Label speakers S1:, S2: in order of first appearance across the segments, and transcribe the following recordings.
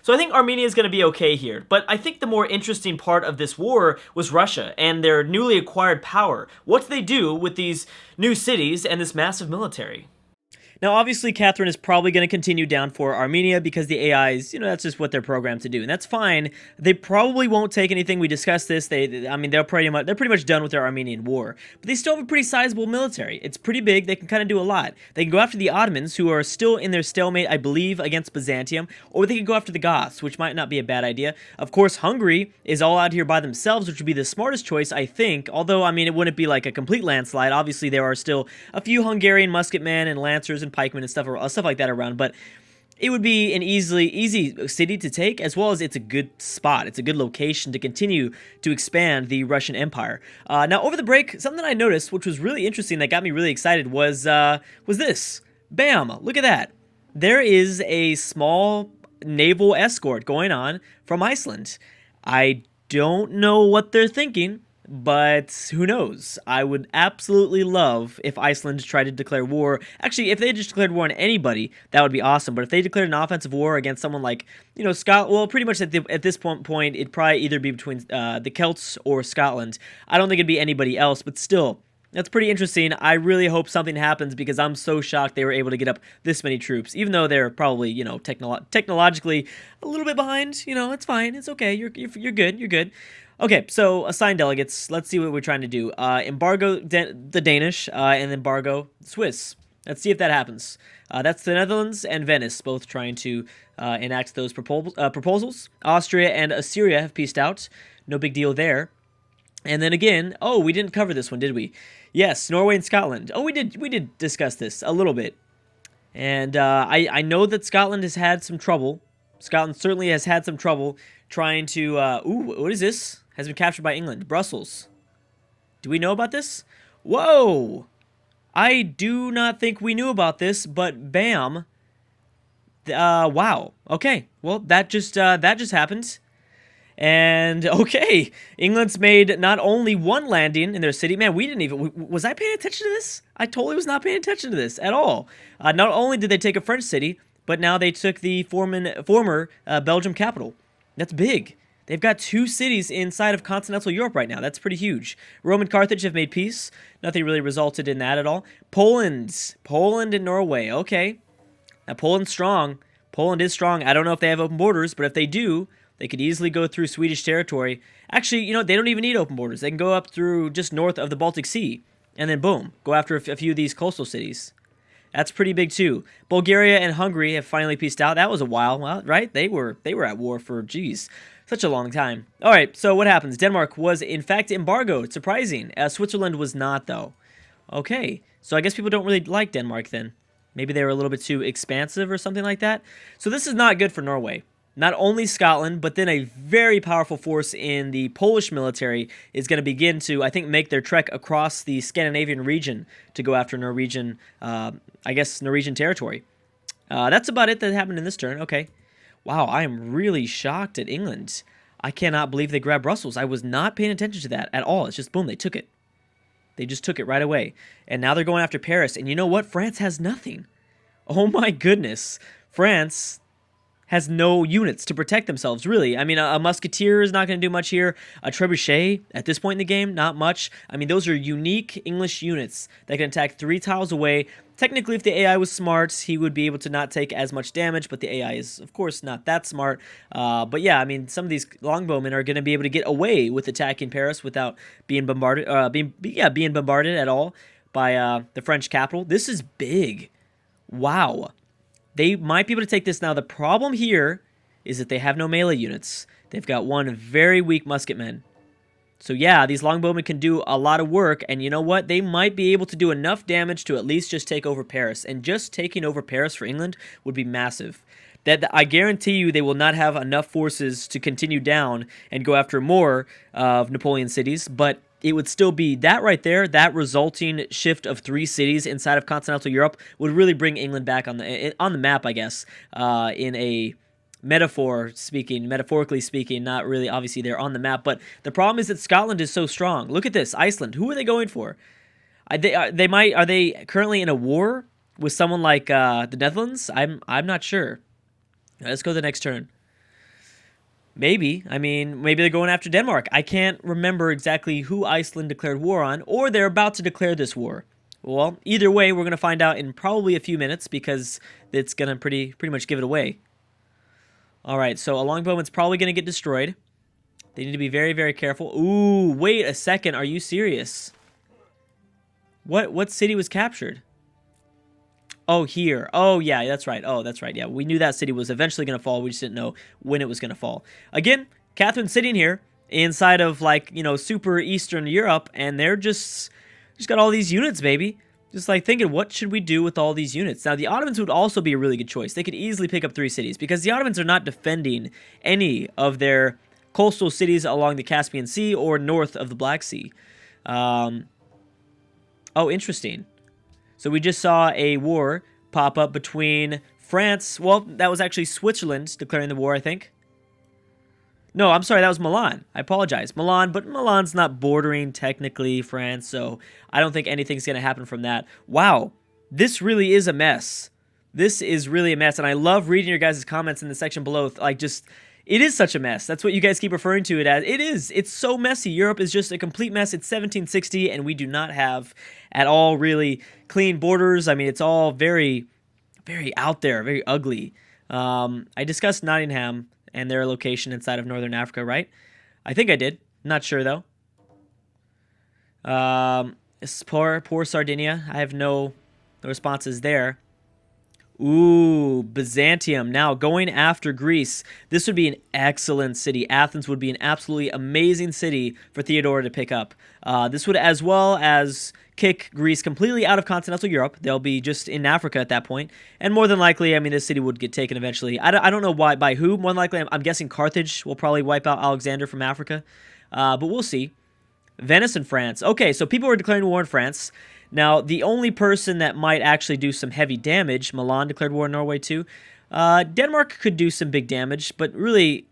S1: So I think Armenia is going to be okay here, but I think the more interesting part of this war was Russia and their newly acquired power. What do they do with these new cities and this massive military? Now, obviously, Catherine is probably going to continue down for Armenia because the AIs, that's just what they're programmed to do, and that's fine. They probably won't take anything. We discussed this. They're pretty much done with their Armenian war, but they still have a pretty sizable military. It's pretty big. They can kind of do a lot. They can go after the Ottomans, who are still in their stalemate, I believe, against Byzantium, or they can go after the Goths, which might not be a bad idea. Of course, Hungary is all out here by themselves, which would be the smartest choice, I think. Although, it wouldn't be like a complete landslide. Obviously, there are still a few Hungarian musketmen and lancers and pikemen and stuff like that around, but it would be an easy city to take, as well as it's a good spot. It's a good location to continue to expand the Russian Empire. Now, over the break, something I noticed, which was really interesting, that got me really excited, was this. Bam! Look at that. There is a small naval escort going on from Iceland. I don't know what they're thinking, but who knows? I would absolutely love if Iceland tried to declare war. Actually, if they just declared war on anybody, that would be awesome. But if they declared an offensive war against someone like, Scotland, well, pretty much at this point, it'd probably either be between the Celts or Scotland. I don't think it'd be anybody else, but still, that's pretty interesting. I really hope something happens because I'm so shocked they were able to get up this many troops, even though they're probably, technologically a little bit behind. It's fine. It's okay. You're good. You're good. Okay, so assign delegates. Let's see what we're trying to do. Embargo the Danish and embargo Swiss. Let's see if that happens. That's the Netherlands and Venice, both trying to enact those proposals. Austria and Assyria have peaced out. No big deal there. And then again, we didn't cover this one, did we? Yes, Norway and Scotland. We did discuss this a little bit. And I know that Scotland has had some trouble. Scotland certainly has had some trouble trying to... what is this? Has been captured by England. Brussels. Do we know about this? Whoa! I do not think we knew about this, but bam. Wow. Okay. Well, that just happened. And, okay. England's made not only one landing in their city. Man, we didn't even... Was I paying attention to this? I totally was not paying attention to this at all. Not only did they take a French city, but now they took the former Belgium capital. That's big. They've got 2 cities inside of continental Europe right now. That's pretty huge. Rome and Carthage have made peace. Nothing really resulted in that at all. Poland and Norway. Okay. Now, Poland's strong. Poland is strong. I don't know if they have open borders, but if they do, they could easily go through Swedish territory. Actually, they don't even need open borders. They can go up through just north of the Baltic Sea, and then boom, go after a few of these coastal cities. That's pretty big too. Bulgaria and Hungary have finally peaced out. That was a while, right? They were at war for, such a long time. All right, so what happens? Denmark was, in fact, embargoed. Surprising. Switzerland was not, though. Okay, so I guess people don't really like Denmark then. Maybe they were a little bit too expansive or something like that. So this is not good for Norway. Not only Scotland, but then a very powerful force in the Polish military is going to begin to, I think, make their trek across the Scandinavian region to go after Norwegian territory. That's about it that happened in this turn. Okay. Wow, I am really shocked at England. I cannot believe they grabbed Brussels. I was not paying attention to that at all. It's just, boom, they took it. They just took it right away. And now they're going after Paris. And you know what? France has nothing. Oh my goodness. France has no units to protect themselves, really. A musketeer is not going to do much here. A trebuchet, at this point in the game, not much. Those are unique English units that can attack 3 tiles away. Technically, if the AI was smart, he would be able to not take as much damage, but the AI is, of course, not that smart. But yeah, some of these longbowmen are going to be able to get away with attacking Paris without being bombarded, being bombarded at all by the French capital. This is big. Wow. They might be able to take this now. The problem here is that they have no melee units. They've got 1 very weak musketman. So yeah, these longbowmen can do a lot of work, and you know what? They might be able to do enough damage to at least just take over Paris. And just taking over Paris for England would be massive. That I guarantee you they will not have enough forces to continue down and go after more of Napoleon's cities, but it would still be that right there. That resulting shift of 3 cities inside of continental Europe would really bring England back on the map, I guess, in a metaphorically speaking, not really. Obviously, they're on the map, but the problem is that Scotland is so strong. Look at this, Iceland. Who are they going for? Are they currently in a war with someone like the Netherlands? I'm not sure. Let's go to the next turn. Maybe. I mean, maybe they're going after Denmark. I can't remember exactly who Iceland declared war on, or they're about to declare this war. Well, either way, we're going to find out in probably a few minutes because it's going to pretty much give it away. All right, so a longbowman's probably going to get destroyed. They need to be very, very careful. Ooh, wait a second. Are you serious? What city was captured? Oh, here. Oh, yeah, that's right. Oh, that's right. Yeah, we knew that city was eventually going to fall. We just didn't know when it was going to fall. Again, Catherine's sitting here inside of, like, you know, super Eastern Europe, and they're just got all these units, baby. Just, like, thinking, what should we do with all these units? Now, the Ottomans would also be a really good choice. They could easily pick up 3 cities because the Ottomans are not defending any of their coastal cities along the Caspian Sea or north of the Black Sea. Oh, interesting. So we just saw a war pop up between France. Well, that was actually Switzerland declaring the war, I think. No, I'm sorry, that was Milan. I apologize. Milan, but Milan's not bordering technically France, so I don't think anything's going to happen from that. Wow, this really is a mess. This is really a mess, and I love reading your guys' comments in the section below. Like, just, it is such a mess. That's what you guys keep referring to it as. It is. It's so messy. Europe is just a complete mess. It's 1760, and we do not have at all really clean borders. I mean, it's all very, very out there, very ugly. I discussed Nottingham and their location inside of Northern Africa, right? I think I did. Not sure, though. Poor Sardinia. I have no responses there. Ooh, Byzantium. Now, going after Greece. This would be an excellent city. Athens would be an absolutely amazing city for Theodora to pick up. This would as well as kick Greece completely out of continental Europe. They'll be just in Africa at that point. And more than likely, I mean, this city would get taken eventually. I don't know why, by who. More than likely, I'm guessing Carthage will probably wipe out Alexander from Africa. But we'll see. Venice and France. Okay, so people were declaring war in France. Now, the only person that might actually do some heavy damage, Milan declared war in Norway too. Denmark could do some big damage, but really,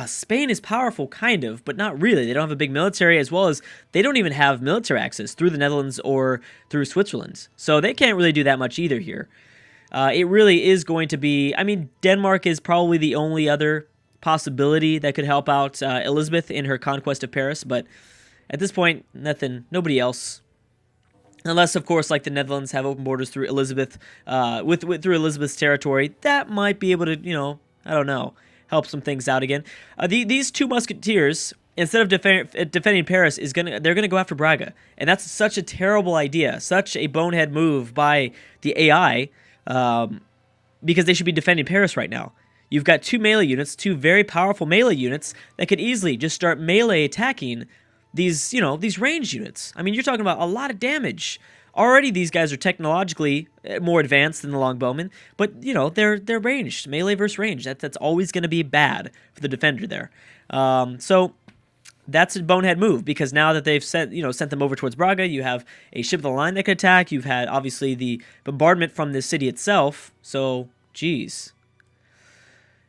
S1: Spain is powerful, kind of, but not really. They don't have a big military, as well as they don't even have military access through the Netherlands or through Switzerland. So they can't really do that much either here. It really is going to be, I mean, Denmark is probably the only other possibility that could help out Elizabeth in her conquest of Paris, but at this point, nobody else. Unless, of course, like the Netherlands have open borders through Elizabeth, through Elizabeth's territory, that might be able to, you know, I don't know, help some things out again. These 2 musketeers, instead of defending Paris, they're gonna go after Braga, and that's such a terrible idea, such a bonehead move by the AI, because they should be defending Paris right now. You've got 2 melee units, 2 very powerful melee units that could easily just start melee attacking these, you know, these range units. I mean, you're talking about a lot of damage. Already these guys are technologically more advanced than the longbowmen, but, you know, they're ranged. Melee versus range. That's always going to be bad for the defender there. So that's a bonehead move, because now that they've sent them over towards Braga, you have a ship of the line that could attack. You've had, obviously, the bombardment from the city itself. So, geez.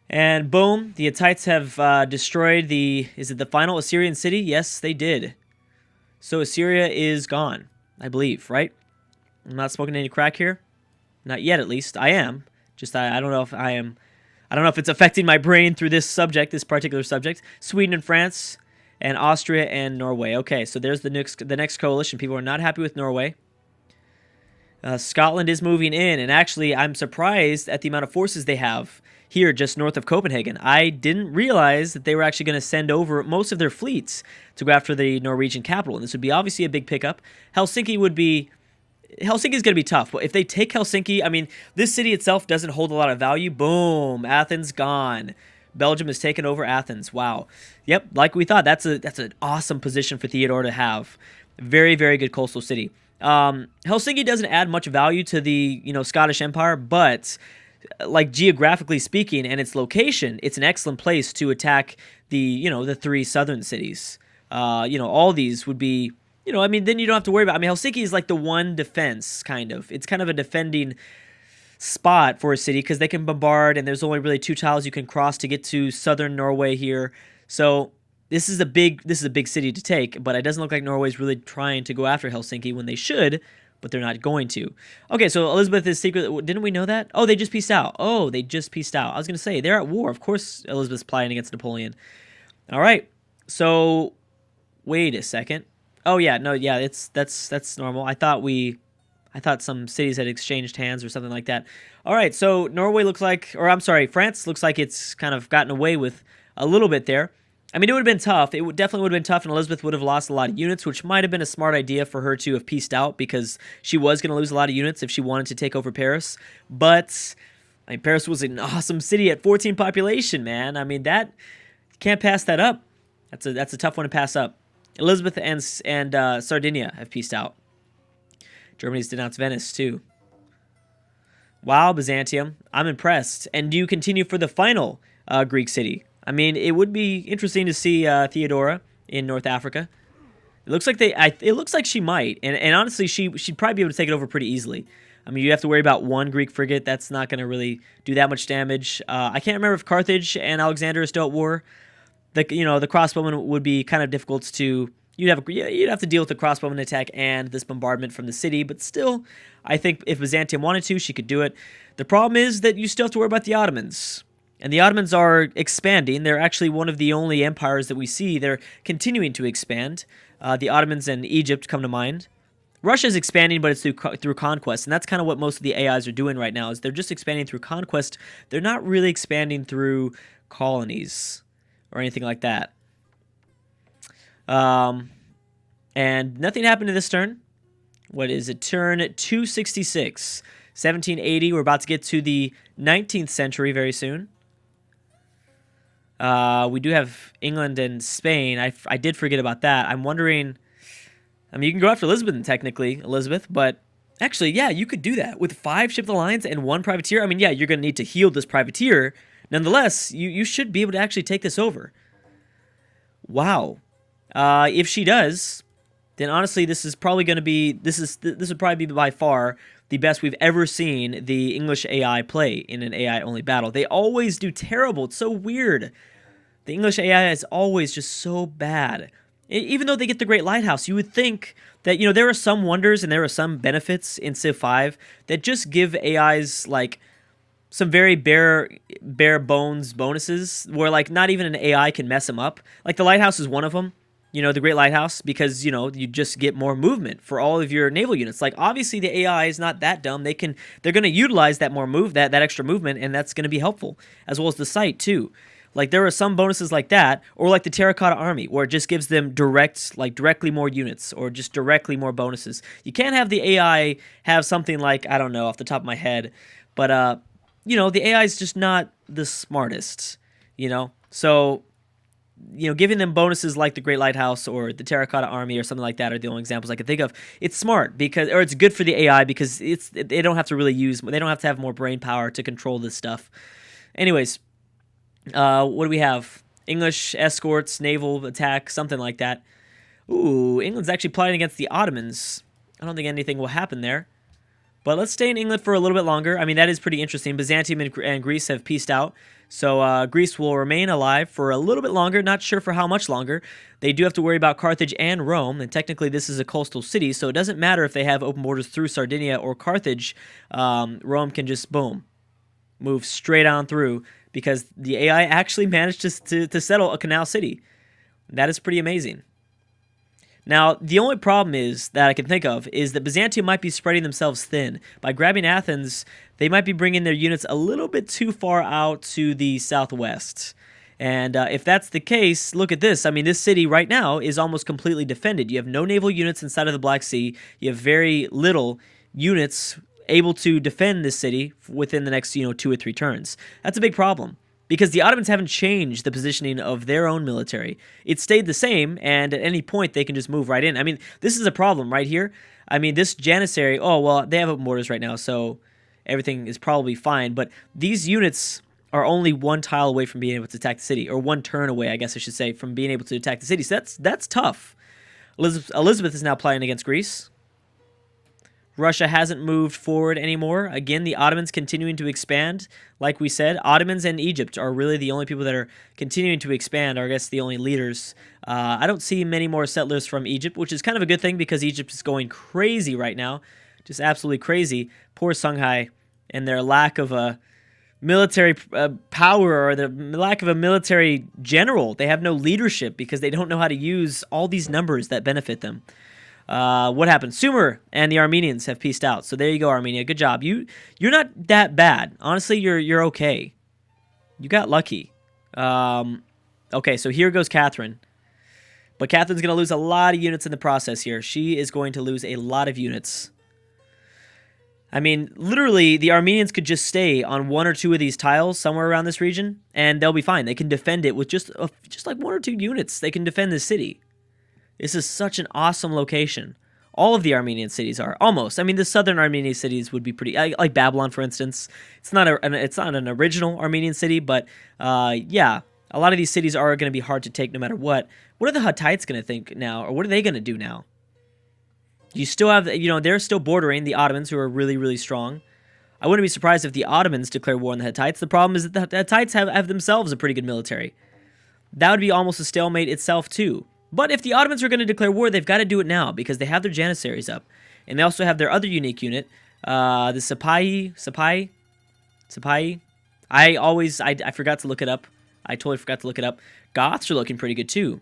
S1: And boom, the Hittites have destroyed is it the final Assyrian city? Yes, they did. So Assyria is gone, I believe, right? I'm not smoking any crack here. Not yet, at least. I am. Just I don't know if I am. I don't know if it's affecting my brain through this particular subject. Sweden and France, and Austria and Norway. Okay, so there's the next coalition. People are not happy with Norway. Scotland is moving in, and actually, I'm surprised at the amount of forces they have here just north of Copenhagen. I didn't realize that they were actually going to send over most of their fleets to go after the Norwegian capital, and this would be obviously a big pickup. Helsinki is going to be tough, but if they take Helsinki, I mean, this city itself doesn't hold a lot of value. Boom, Athens gone. Belgium has taken over Athens. Wow. Yep, like we thought, that's an awesome position for Theodore to have. Very, very good coastal city. Helsinki doesn't add much value to the Scottish Empire, but like geographically speaking and its location, it's an excellent place to attack the 3 southern cities. All these would be, I mean, then you don't have to worry about, I mean, Helsinki is like the one defense, kind of. It's kind of a defending spot for a city because they can bombard, and there's only really 2 tiles you can cross to get to southern Norway here. So this is a big city to take, but it doesn't look like Norway's really trying to go after Helsinki when they should, but they're not going to. Okay, so Elizabeth is secret. Didn't we know that? Oh, they just peaced out. Oh, they just peaced out. I was going to say, they're at war. Of course Elizabeth's plotting against Napoleon. All right, so wait a second. Oh, yeah, no, yeah, that's normal. I thought some cities had exchanged hands or something like that. All right, so Norway looks like, or I'm sorry, France looks like it's kind of gotten away with a little bit there. I mean, it would have been tough. Definitely would have been tough, and Elizabeth would have lost a lot of units, which might have been a smart idea for her to have pieced out because she was going to lose a lot of units if she wanted to take over Paris. But, I mean, Paris was an awesome city at 14 population, man. I mean, that, can't pass that up. That's a tough one to pass up. Elizabeth and Sardinia have pieced out. Germany's denounced Venice, too. Wow, Byzantium. I'm impressed. And do you continue for the final Greek city? I mean, it would be interesting to see Theodora in North Africa. It looks like it looks like she might, and honestly, she'd probably be able to take it over pretty easily. I mean, you have to worry about one Greek frigate. That's not going to really do that much damage. I can't remember if Carthage and Alexander are still at war. The crossbowmen would be kind of difficult to. You'd have to deal with the crossbowman attack and this bombardment from the city, but still, I think if Byzantium wanted to, she could do it. The problem is that you still have to worry about the Ottomans. And the Ottomans are expanding. They're actually one of the only empires that we see. They're continuing to expand. The Ottomans and Egypt come to mind. Russia's expanding, but it's through conquest, and that's kind of what most of the AIs are doing right now, is they're just expanding through conquest. They're not really expanding through colonies or anything like that. And nothing happened to this turn. What is it? Turn 266. 1780. We're about to get to the 19th century very soon. We do have England and Spain. I did forget about that. I'm wondering. I mean, you can go after Elizabeth, technically, but actually, yeah, you could do that with 5 ship alliance and 1 privateer. I mean, yeah, you're going to need to heal this privateer. Nonetheless, you should be able to actually take this over. Wow. If she does, then honestly, this is probably going to be this would probably be by far the best we've ever seen the English AI play in an AI-only battle. They always do terrible. It's so weird. The English AI is always just so bad. Even though they get the Great Lighthouse, you would think that, there are some wonders and there are some benefits in Civ 5 that just give AIs, like, some very bare bones bonuses where, like, not even an AI can mess them up. Like, the Lighthouse is one of them. The Great Lighthouse, because, you just get more movement for all of your naval units. Like, obviously, the AI is not that dumb. They're going to utilize that that extra movement, and that's going to be helpful, as well as the site, too. Like, there are some bonuses like that, or like the Terracotta Army, where it just gives them directly more units, or just directly more bonuses. You can't have the AI have something like, I don't know, off the top of my head, but, the AI is just not the smartest, So, giving them bonuses like the Great Lighthouse or the Terracotta Army or something like that are the only examples I can think of. It's smart or it's good for the AI because they don't have to they don't have to have more brain power to control this stuff. Anyways, what do we have? English escorts, naval attack, something like that. Ooh, England's actually plotting against the Ottomans. I don't think anything will happen there. But let's stay in England for a little bit longer. I mean, that is pretty interesting. Byzantium and Greece have peaced out. So Greece will remain alive for a little bit longer. Not sure for how much longer. They do have to worry about Carthage and Rome. And technically, this is a coastal city. So it doesn't matter if they have open borders through Sardinia or Carthage. Rome can just, boom, move straight on through. Because the AI actually managed to settle a canal city. That is pretty amazing. Now, the only problem that I can think of is that Byzantium might be spreading themselves thin. By grabbing Athens, they might be bringing their units a little bit too far out to the southwest. And if that's the case, look at this. I mean, this city right now is almost completely defended. You have no naval units inside of the Black Sea. You have very little units able to defend this city within the next, 2 or 3 turns. That's a big problem. Because the Ottomans haven't changed the positioning of their own military. It stayed the same, and at any point, they can just move right in. I mean, this is a problem right here. I mean, this Janissary, they have open borders right now, so everything is probably fine. But these units are only 1 tile away from being able to attack the city, or 1 turn away, I guess I should say, from being able to attack the city. So that's tough. Elizabeth is now playing against Greece. Russia hasn't moved forward anymore. Again, the Ottomans continuing to expand. Like we said, Ottomans and Egypt are really the only people that are continuing to expand, or I guess the only leaders. I don't see many more settlers from Egypt, which is kind of a good thing because Egypt is going crazy right now. Just absolutely crazy. Poor Songhai and their lack of a military power, or the lack of a military general. They have no leadership because they don't know how to use all these numbers that benefit them. What happened? Sumer and the Armenians have peaced out. So there you go, Armenia. Good job. You're not that bad. Honestly, you're okay. You got lucky. Okay, so here goes Catherine. But Catherine's going to lose a lot of units in the process here. She is going to lose a lot of units. I mean, literally, the Armenians could just stay on one or two of these tiles somewhere around this region, and they'll be fine. They can defend it with just like one or two units. They can defend the city. This is such an awesome location. All of the Armenian cities are, almost. I mean, the southern Armenian cities would be pretty, like Babylon, for instance. It's not an original Armenian city, but yeah, a lot of these cities are going to be hard to take no matter what. What are the Hittites going to think now, or what are they going to do now? You still have, they're still bordering the Ottomans, who are really, really strong. I wouldn't be surprised if the Ottomans declare war on the Hittites. The problem is that the Hittites have themselves a pretty good military. That would be almost a stalemate itself, too. But if the Ottomans are going to declare war, they've got to do it now, because they have their Janissaries up. And they also have their other unique unit, the Sipahi. I forgot to look it up. I totally forgot to look it up. Goths are looking pretty good, too.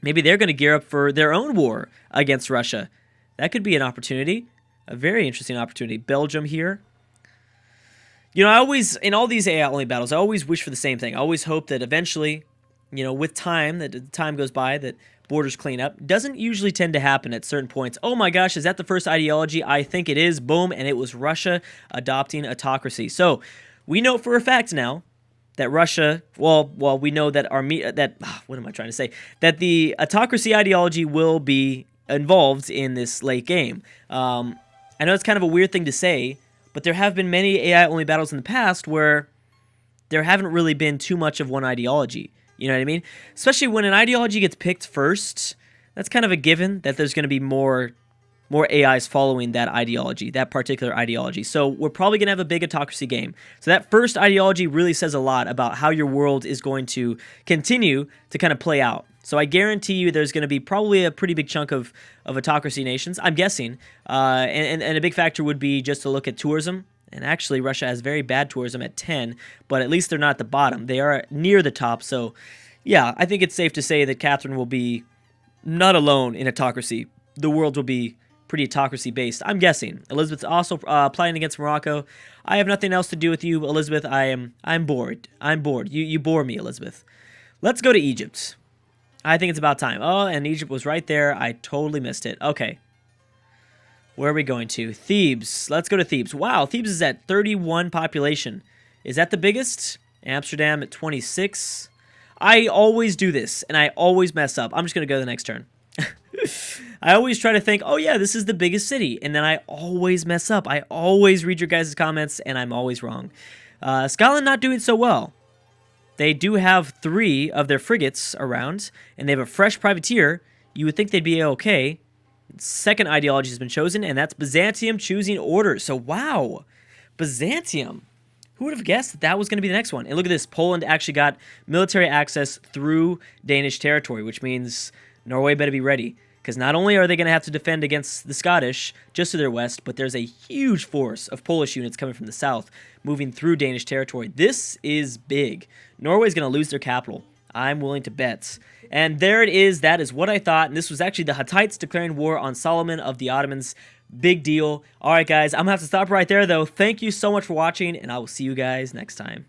S1: Maybe they're going to gear up for their own war against Russia. That could be an opportunity, a very interesting opportunity. Belgium here. I always, in all these AI-only battles, I always wish for the same thing. I always hope that eventually, with time, that time goes by, that borders clean up. Doesn't usually tend to happen at certain points. Oh my gosh, is that the first ideology? I think it is. Boom, and it was Russia adopting autocracy. So we know for a fact now that Russia, we know that what am I trying to say? That the autocracy ideology will be involved in this late game. I know it's kind of a weird thing to say, but there have been many AI-only battles in the past where there haven't really been too much of one ideology. You know what I mean? Especially when an ideology gets picked first, that's kind of a given that there's going to be more AIs following that ideology, that particular ideology. So we're probably going to have a big autocracy game. So that first ideology really says a lot about how your world is going to continue to kind of play out. So I guarantee you there's going to be probably a pretty big chunk of autocracy nations, I'm guessing. And a big factor would be just to look at tourism. And actually, Russia has very bad tourism at 10, but at least they're not at the bottom. They are near the top. So yeah, I think it's safe to say that Catherine will be not alone in autocracy. The world will be pretty autocracy-based, I'm guessing. Elizabeth's also plotting against Morocco. I have nothing else to do with you, Elizabeth. I'm bored. I'm bored. You bore me, Elizabeth. Let's go to Egypt. I think it's about time. Oh, and Egypt was right there. I totally missed it. Okay. Where are we going to? Thebes. Let's go to Thebes. Wow, Thebes is at 31 population. Is that the biggest? Amsterdam at 26. I always do this, and I always mess up. I'm just going to go to the next turn. I always try to think, oh yeah, this is the biggest city, and then I always mess up. I always read your guys' comments, and I'm always wrong. Scotland not doing so well. They do have 3 of their frigates around, and they have a fresh privateer. You would think they'd be okay. Second ideology has been chosen, and that's Byzantium choosing orders. So wow, Byzantium. Who would have guessed that that was going to be the next one? And look at this. Poland actually got military access through Danish territory, which means Norway better be ready. Because not only are they going to have to defend against the Scottish just to their west, but there's a huge force of Polish units coming from the south moving through Danish territory. This is big. Norway's going to lose their capital. I'm willing to bet. And there it is. That is what I thought. And this was actually the Hittites declaring war on Solomon of the Ottomans. Big deal. All right, guys. I'm going to have to stop right there, though. Thank you so much for watching, and I will see you guys next time.